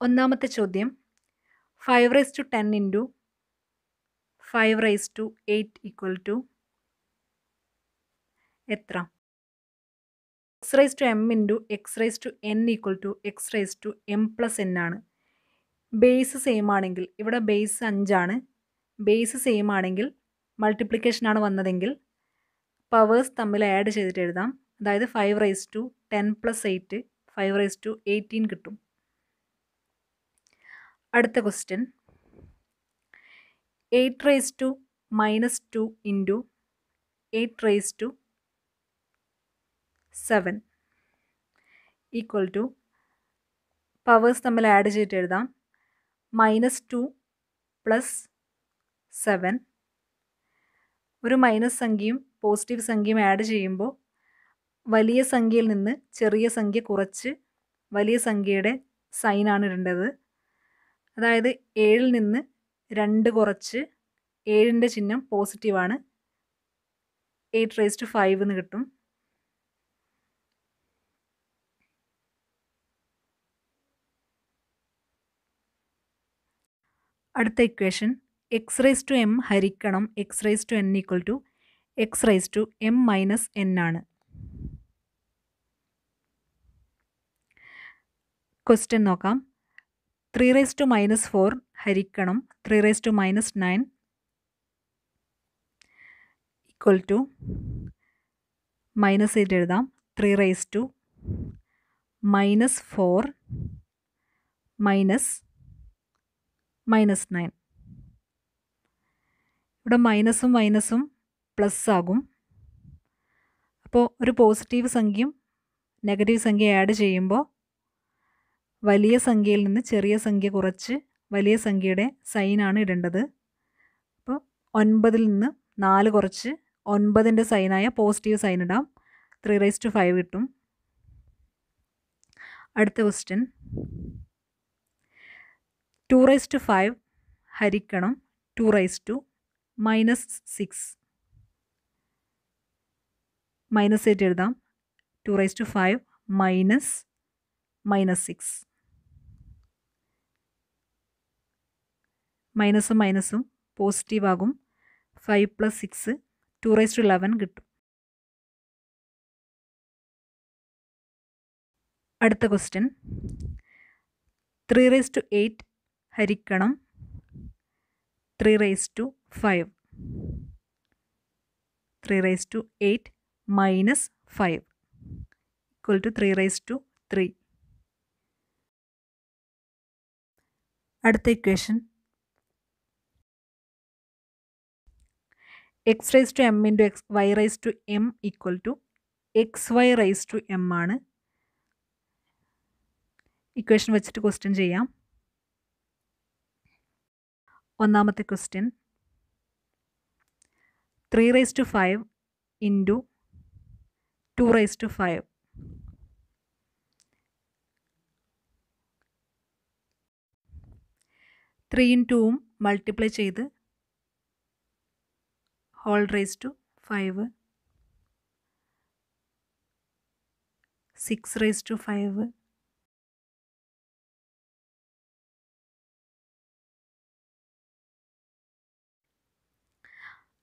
ഒന്നാമത്തെ ചോദ്യം 5^10 into 5^8 equal to എത്ര? x^m into x^n equal to x^m+n ആണ്. ബേസ് സെയിം ആണെങ്കിൽ, ഇവിടെ ബേസ് 5 ആണ്. ബേസ് സെയിം ആണെങ്കിൽ മൾട്ടിപ്ലിക്കേഷൻ ആണ് വന്നതെങ്കിൽ പവേഴ്സ് തമ്മിൽ ആഡ് ചെയ്തിട്ട് എഴുതാം. അതായത് 5^10 + 8 5^18 കിട്ടും. അടുത്ത question 8^-2 into 8^7 equal to powers തമ്മിൽ ആഡ് ചെയ്തിട്ട് എഴുതാം. -2 + 7 ഒരു മൈനസ് സംഖ്യയും പോസിറ്റീവ് സംഖ്യയും ആഡ് ചെയ്യുമ്പോൾ വലിയ സംഖ്യയിൽ നിന്ന് ചെറിയ സംഖ്യ കുറച്ച് വലിയ സംഖ്യയുടെ സൈനാണ് ഇടേണ്ടത്. അതായത് 7ൽ നിന്ന് 2 കുറച്ച് 7ൻ്റെ ചിഹ്നം പോസിറ്റീവാണ്. 8^5 എന്ന് കിട്ടും. അടുത്ത ഇക്വേഷൻ x^m ഹരിക്കണം x^n ഈക്വൽ ടു x^m-n ആണ്. ക്വസ്റ്റ്യൻ നോക്കാം. 3^-4 ഹരിക്കണം 3^-9 ഈക്വൽ ടു -8 എഴുതാം. 3^-4 -9 ഇവിടെ മൈനസും മൈനസും പ്ലസ് ആകും. അപ്പോൾ ഒരു പോസിറ്റീവ് സംഖ്യയും നെഗറ്റീവ് സംഖ്യ ആഡ് ചെയ്യുമ്പോൾ വലിയ സംഖ്യയിൽ നിന്ന് ചെറിയ സംഖ്യ കുറച്ച് വലിയ സംഖ്യയുടെ സൈനാണ് ഇടേണ്ടത്. അപ്പോൾ 9ൽ നിന്ന് 4 കുറച്ച് 9ൻ്റെ സൈനായ പോസിറ്റീവ് സൈൻ ഇടാം. 3^5 കിട്ടും. അടുത്ത ക്വസ്റ്റ്യൻ 2^5 ഹരിക്കണം 2^-6 -8 എഴുതാം. 2^5 -6 മൈനസും മൈനസും പോസിറ്റീവ് ആകും. 5 + 6 2^11 കിട്ടും. അടുത്ത ക്വസ്റ്റ്യൻ 3^8 ഹരിക്കണം 3^5 3^8 - 5 ഈക്വൽ ടു 3^3. അടുത്ത equation x^m into y^m equal to xy^m ആണ്. ഇക്വേഷൻ വെച്ചിട്ട് ക്വസ്റ്റ്യൻ ചെയ്യാം. ഒന്നാമത്തെ ക്വസ്റ്റ്യൻ 3^5 ഇൻറ്റു 2^5 3യും 2യും മൾട്ടിപ്ലൈ ചെയ്ത് (5) 6^5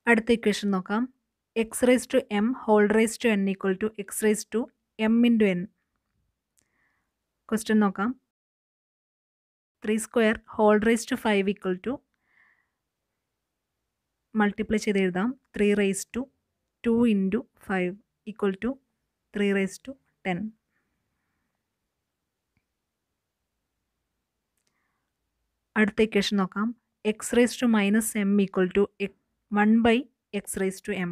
അടുത്ത ഇക്വേഷൻ നോക്കാം. x^m(n) equal to x^m × n. Question നോക്കാം. 3^2 ഈക്വൽ ടു മൾട്ടിപ്ലൈ ചെയ്ത് എഴുതാം. 3^2 × 5 ഈക്വൽ ടു 3^10. അടുത്ത ഇക്വേഷൻ നോക്കാം. x^-m equal to 1/x^m.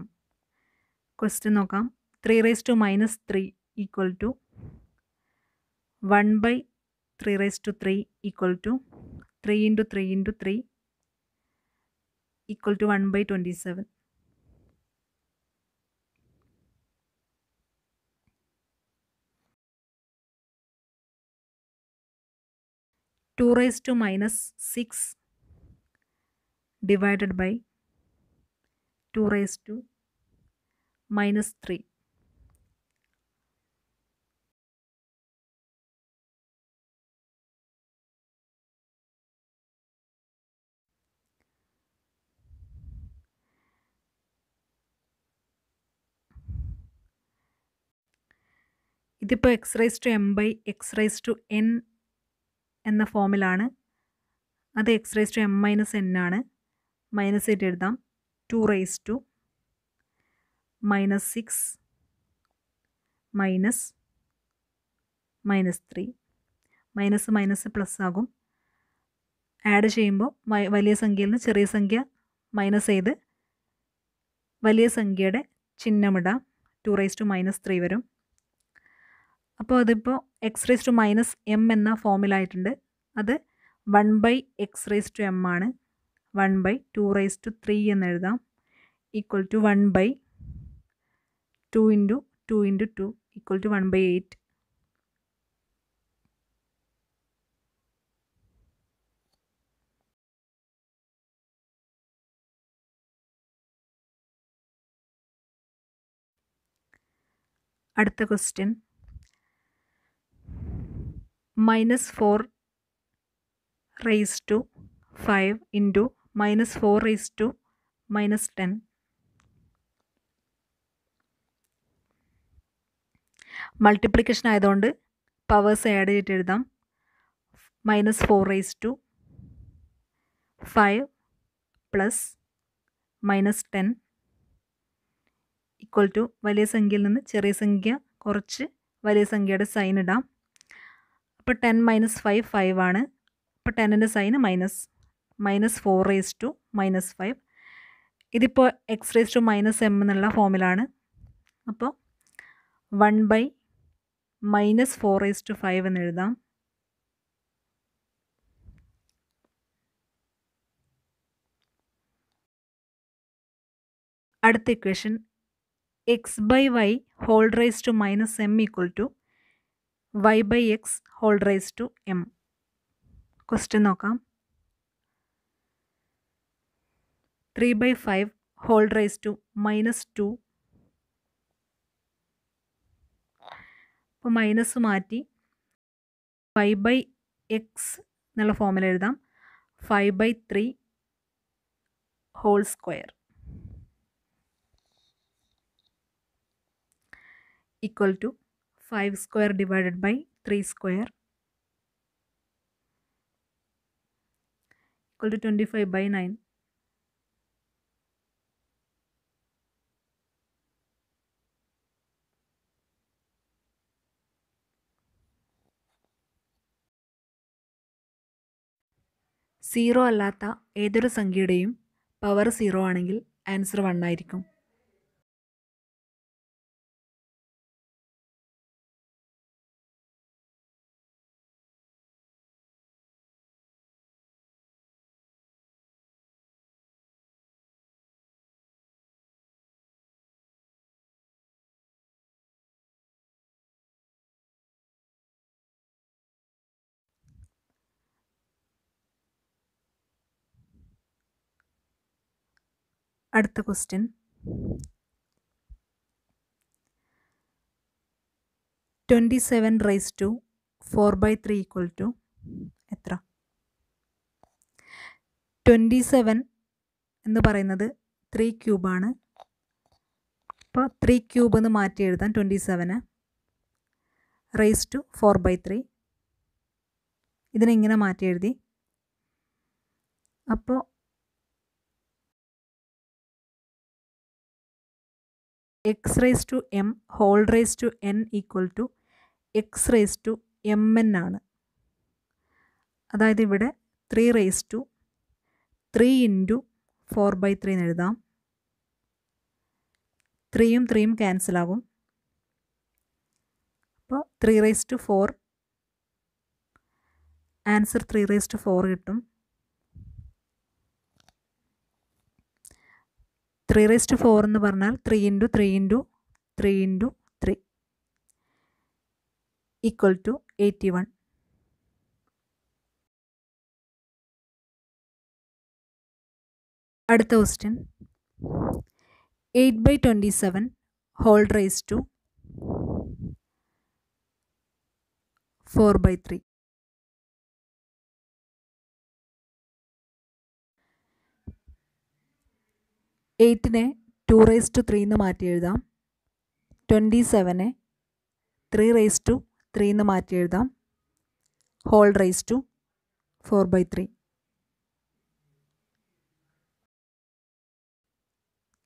Question നോക്കാം. 3^-3 equal to 1/3^3 equal to 3 × 3 × 3 equal to 1/27. 2^-6 divided by 2^-3. ഇതിപ്പോൾ X raise to M by X raise to N എന്ന ഫോമിലാണ്. അത് X raise to M minus N ആണ്. Minus ആയിട്ട് എഴുതാം. 2 raise to -6 -3 minus minus plus ആകും. Add ചെയ്യുമ്പോൾ വലിയ സംഖ്യയിൽ നിന്ന് ചെറിയ സംഖ്യ മൈനസ് ചെയ്ത് വലിയ സംഖ്യയുടെ ചിഹ്നമിടാം. 2 റൈസ് ടു -3 വരും. അപ്പോൾ അതിപ്പോൾ X raise to minus M എന്ന ഫോമിലായിട്ടുണ്ട്. അത് 1 by X raise to M ആണ്. 1 ബൈ 2 റൈസ് ടു 3 എന്ന് എഴുതാം. Equal to 1 by 2 into 2 into 2 equal to 1 by 8. അടുത്ത question -4 raise to 5 into -4 raise to -10. Multiplication ആയതുകൊണ്ട് പവേഴ്സ് ആഡ് ചെയ്തിട്ട് എഴുതാം. -4 raise to 5 plus -10 equal to വലിയ സംഖ്യയിൽ നിന്ന് ചെറിയ സംഖ്യ കുറച്ച് വലിയ സംഖ്യയുടെ സൈൻ ഇടാം. അപ്പോൾ 10 - 5 5 ആണ്. അപ്പോൾ 10ൻ്റെ സൈന് -4 റൈസ് ടു -5. ഇതിപ്പോൾ എക്സ് റൈസ് ടു -m എന്നുള്ള ഫോമിലാണ്. അപ്പോൾ 1 ബൈ -4 റൈസ് ടു 5 എന്ന് എഴുതാം. അടുത്ത equation X by Y whole raise to -m equal to y by X whole raise to m. Question നോക്കാം. 3 ബൈ 5 ഹോൾ റൈസ് ടു -2. അപ്പോൾ minus മാറ്റി y ബൈ എക്സ് എന്നുള്ള ഫോമിൽ എഴുതാം. 5 by 3 whole square equal to 5 square divided by 3 square equal to 25 by 9. Zero അല്ലാത്ത ഏതൊരു സംഖ്യയുടെയും power 0 ആണെങ്കിൽ answer 1 ആയിരിക്കും. അടുത്ത question -27 raise to 4 by 3 equal to എത്ര? 27 എന്ന് പറയുന്നത് 3 ക്യൂബാണ്. അപ്പോൾ 3 ക്യൂബ് എന്ന് മാറ്റി എഴുതാം. 27 റൈസ് ടു 4 ബൈ 3 ഇതിനെങ്ങനെ മാറ്റി എഴുതി? അപ്പോൾ X raise to M whole raise to n equal to X raise to mn ആണ്. അതായത് ഇവിടെ 3 റൈസ് ടു 3 ഇൻറ്റു 4 ബൈ 3 എന്ന് എഴുതാം. 3യും 3യും ക്യാൻസൽ ആകും. അപ്പോൾ 3 raise to 4 answer 3 raise to 4 കിട്ടും. 3 റൈസ് ടു 4 എന്ന് പറഞ്ഞാൽ 3 into 3 into 3 into 3 equal to 81. അടുത്ത question 8 by 27 whole raise to 4 by 3. എയ്റ്റിനെ 2 റൈസ് ടു 3 എന്ന് മാറ്റി എഴുതാം. 27നെ 3 റേസ് ടു 3 എന്ന് മാറ്റി എഴുതാം. Whole raise to 4/3.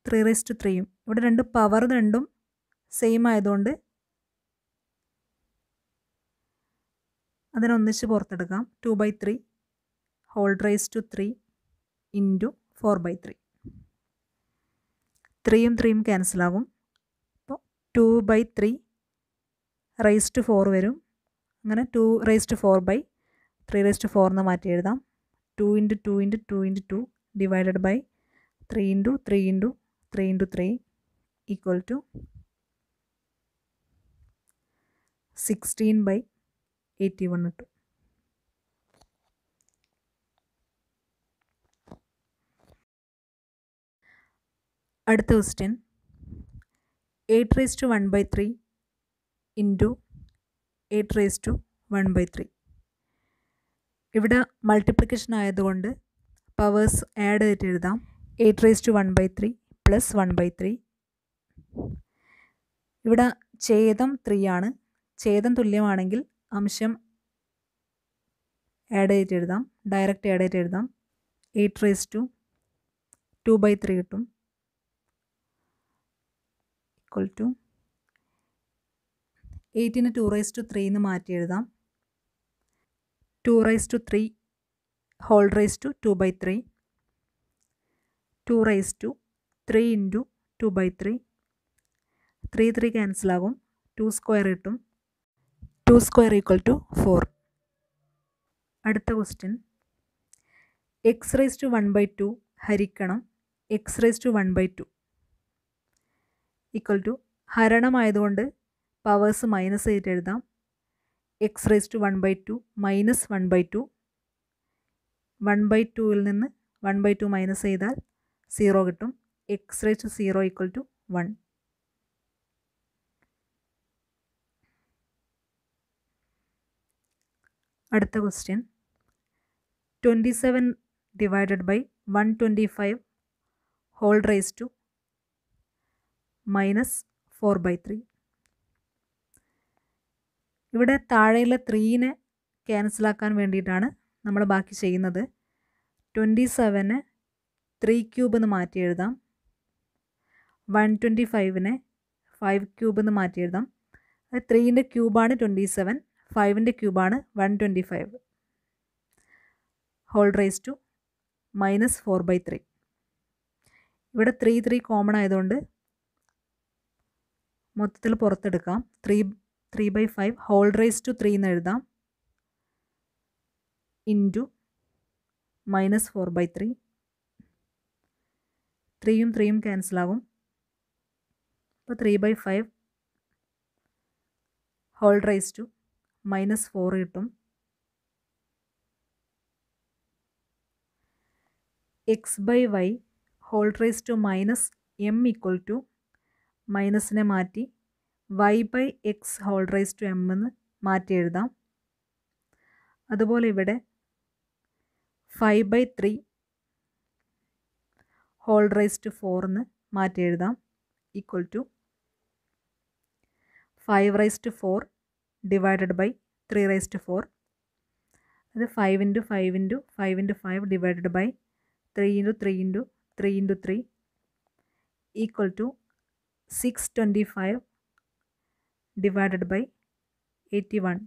3 raise to 3യും ഇവിടെ രണ്ട് പവർ രണ്ടും സെയിം ആയതുകൊണ്ട് അതിനൊന്നിച്ച് പുറത്തെടുക്കാം. 2/3 ഹോൾ റേസ് ടു 3 ഇൻറ്റു 4/3. 3യും 3യും ക്യാൻസലാകും. അപ്പോൾ 2/3 റേസ് ടു 4 വരും. അങ്ങനെ 2 റേസ് ടു 4/3 റേസ് ടു 4 എന്ന് മാറ്റി എഴുതാം. 2 into 2 into 2 into 2 divided by 3 into 3 into 3 into 3 equal to 16/81 കിട്ടും. അടുത്ത question 8 raise to 1/3 into 8 raise to 1/3. ഇവിടെ മൾട്ടിപ്ലിക്കേഷൻ ആയതുകൊണ്ട് പവേഴ്സ് ആഡ് ചെയ്തിട്ട് എഴുതാം. 8 റേസ് ടു 1/3 പ്ലസ് 1/3. ഇവിടെ ഛേദം 3 ആണ്. ഛേദം തുല്യമാണെങ്കിൽ അംശം ആഡ് ചെയ്തിട്ട് എഴുതാം. ഡയറക്റ്റ് ആഡ് ചെയ്തിട്ട് എഴുതാം. 8 റേസ് ടു 2/3 കിട്ടും. ഈക്വൽ ടു 8ന് 2 റേസ് ടു 3 എന്ന് മാറ്റി എഴുതാം. 2 raise to 3 whole raise to 2/3. 2 raise to 3 into 2/3. 3 ക്യാൻസലാകും. 2 സ്ക്വയർ കിട്ടും. 2 സ്ക്വയർ ഈക്വൽ ടു 4. അടുത്ത ക്വസ്റ്റ്യൻ എക്സ് റേസ് ടു 1/2 ഹരിക്കണം x raise to 1/2 equal to ഹരണമായതുകൊണ്ട് പവേഴ്സ് മൈനസ് ചെയ്തിട്ട് എഴുതാം. X raise to 1/2 minus 1/2. 1/2ൽ നിന്ന് 1/2 മൈനസ് ചെയ്താൽ 0 കിട്ടും. X raise to 0 equal to 1. അടുത്ത question 27 divided by 125 whole raise to minus 4/3. ഇവിടെ താഴെയുള്ള 3നെ ക്യാൻസലാക്കാൻ വേണ്ടിയിട്ടാണ് നമ്മൾ ബാക്കി ചെയ്യുന്നത്. 27നെ 3 ക്യൂബ് എന്ന് മാറ്റി എഴുതാം. 125നെ 5 ക്യൂബ് എന്ന് മാറ്റി എഴുതാം. അത് 3ൻ്റെ ക്യൂബാണ് 27, 5ൻ്റെ ക്യൂബാണ് 125. Whole raise to minus 4/3. ഇവിടെ 3 കോമൺ ആയതുകൊണ്ട് മൊത്തത്തിൽ പുറത്തെടുക്കാം. 3/5 ഹോൾ റേസ് ടു 3 എന്ന് എഴുതാം. Into minus 4/3. 3യും 3യും ക്യാൻസലാകും. അപ്പോൾ 3/5 ഹോൾ റേസ് ടു മൈനസ് 4 കിട്ടും. x/y whole raise to minus m equal to മൈനസിനെ മാറ്റി y/x whole raise to m എന്ന് മാറ്റി എഴുതാം. അതുപോലെ ഇവിടെ 5/3 ഹോൾ റേസ് ടു 4 എന്ന് മാറ്റി എഴുതാം. Equal to 5 raise to 4 divided by 3 raise to 4. അത് 5 into 5 into 5 into 5 divided by 3 into 3 into 3 into 3 equal to 625 divided by 81.